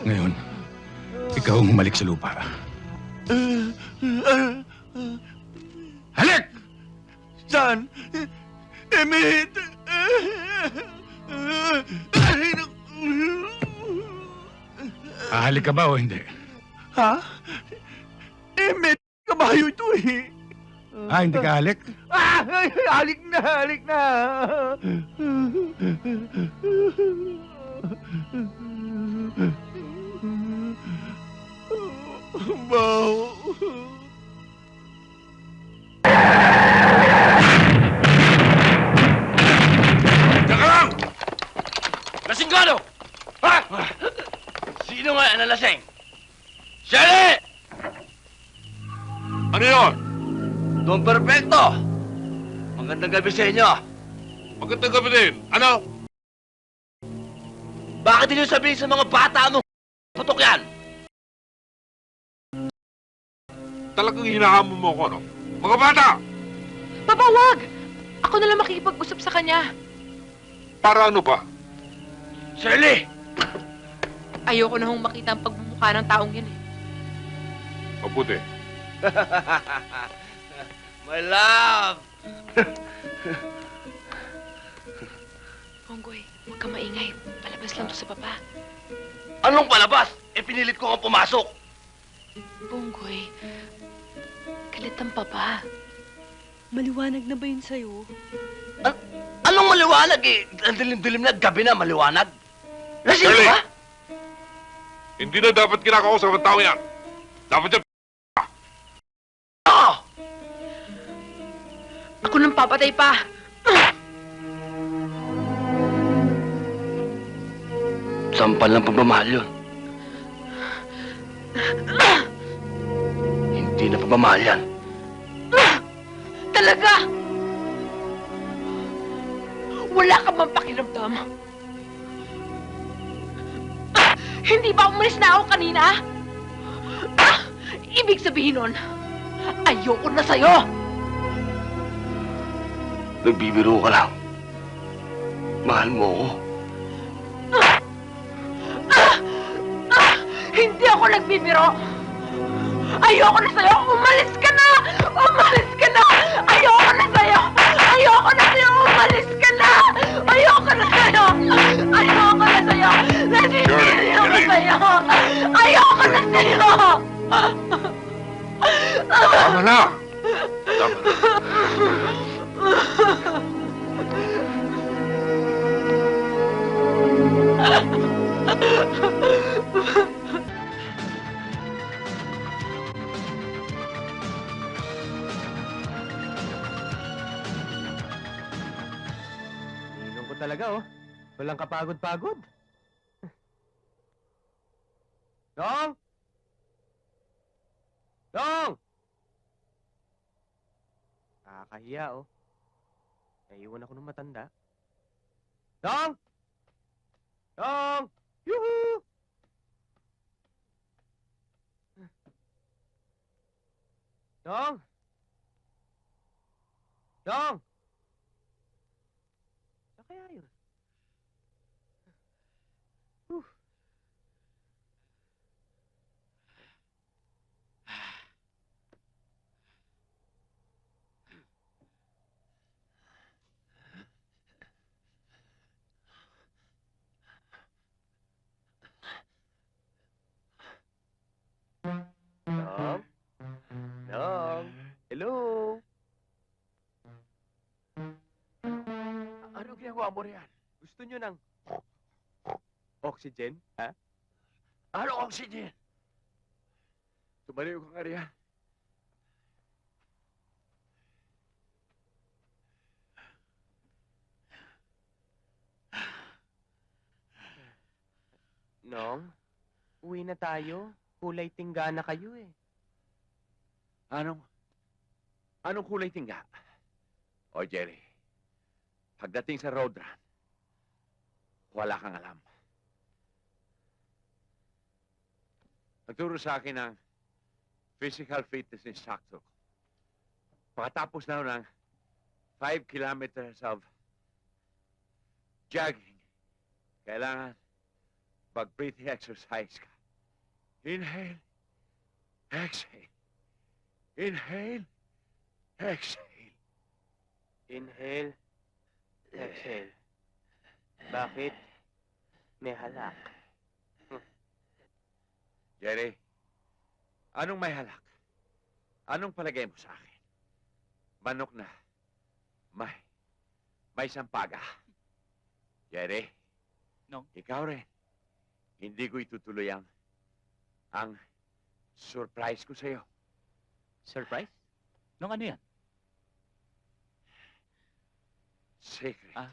Ngayon, ikaw ang humalik sa lupa. Halik! Saan? Emmett! Hahalik ka ba o hindi? Ha? Emmett, kabayo ito eh. Hindi ka halik? Halik na, halik na. Bao. Teka lang! Lasinggado! Ha? Sino nga ang nalasing? Shelly! Ano yun? Don Perfecto! Magandang gabi sa inyo. Magandang gabi din. Ano? Bakit hindi sabihin sa mga bata mo putok yan? Talagang hinahamon mo ako, no? Mga bata! Papa, wag! Ako na lang makikipag-usap sa kanya. Para ano ba? Shelly! Ayoko na hong makita ang pagmumukha ng taong yan eh. Mabuti. My love! Ponggoy, huwag ka maingay. Palabas lang to sa papa. Anong palabas? Pinilit ko kang pumasok. Ponggoy, galit ang papa. Maliwanag na ba yun sa'yo? Anong maliwanag eh? Ang dilim-dilim na gabi na maliwanag. Lasing Shirley! ka ba? Hindi na dapat kinakausap ang tao yan. Dapat yan. Ah! Ako nang papatay pa. Sampal ng pagmamahal yun. Hindi na pagmamahal yan. Talaga! Wala ka bang pakiramdam? Hindi ba umalis na ako kanina? Ibig sabihin nun, ayoko na sa'yo! Nagbibiro ka lang. Mahal mo ako. Hindi ako nagbibiro! Ayoko na sa'yo! Umalis ka na! Umalis ka na! Ayoko na sa'yo! Ayoko na sa'yo! Umalis ka na! Ayoko na sa'yo! Ayoko na sa'yo! Nasisiri ako sa'yo! Ayoko na sa'yo! Tama na! Tama na. Ninong ko talaga, oh. Walang kapagod-pagod. Dong! Dong! Nakakahiya, oh. Naiwan ako ng matanda. Dong! Dong! Yuhu! Dong! Dong! Saan kaya yun? Dong? Dong? Hello? Anong ginagawa mo riyan? Gusto nyo ng oxygen? Ha? Anong oxygen? Tumaliw ka nga riyan. Nong, uwi na tayo. Kulay tingga na kayo eh. Anong kulay tingga? O, Jerry, pagdating sa road run, wala kang alam. Nagturo sa akin ng Physical fitness instructor ko. Pagkatapos na ng 5 kilometers of jogging, kailangan mag-breathing exercise ka. Inhale, exhale. Inhale, exhale. Inhale. Exhale. Bakit? May halak. Jerry, anong may halak? Anong palagay mo sa akin? Manok na may sampaga. Jerry? No. Ikaw rin. Hindi ko itutuloy ang surprise ko sa'yo. Surprise? Nung ano yan? Secret. Ah.